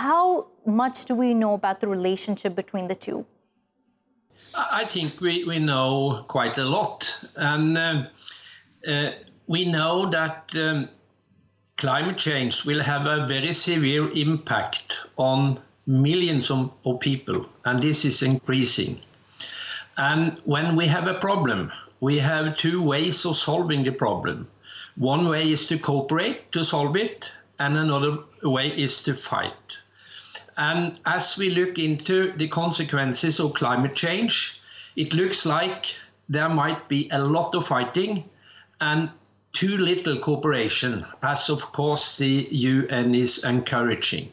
How much do we know about the relationship between the two? I think we know quite a lot. And we know that climate change will have a very severe impact on millions of people, and this is increasing. And when we have a problem, we have two ways of solving the problem. One way is to cooperate to solve it, and another way is to fight. And as we look into the consequences of climate change, it looks like there might be a lot of fighting and too little cooperation, as of course the UN is encouraging.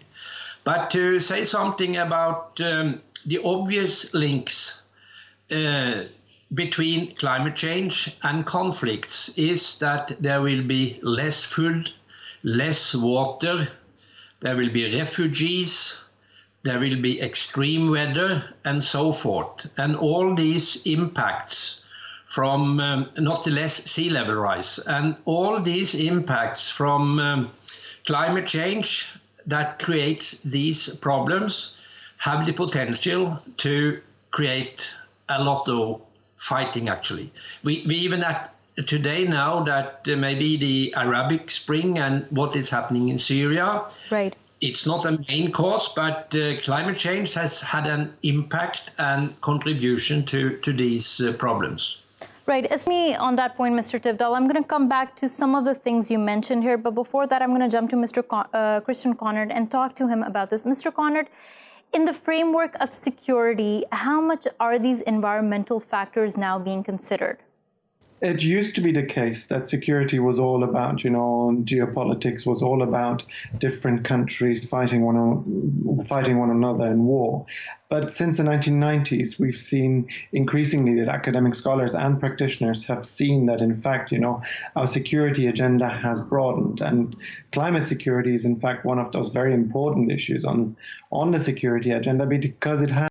But to say something about the obvious links between climate change and conflicts is that there will be less food, less water, there will be refugees, there will be extreme weather and so forth. And all these impacts from not less sea level rise, and all these impacts from climate change that creates these problems have the potential to create a lot of fighting, actually. We even today know that maybe the Arabic Spring and what is happening in Syria, right. It's not a main cause, but climate change has had an impact and contribution to these problems. Right. On that point, Mr. Tivdal, I'm going to come back to some of the things you mentioned here. But before that, I'm going to jump to Mr. Christian Conard and talk to him about this. Mr. Conard, in the framework of security, how much are these environmental factors now being considered? It used to be the case that security was all about, geopolitics was all about different countries fighting one another in war. But since the 1990s, we've seen increasingly that academic scholars and practitioners have seen that, in fact, our security agenda has broadened. And climate security is, in fact, one of those very important issues on the security agenda because it has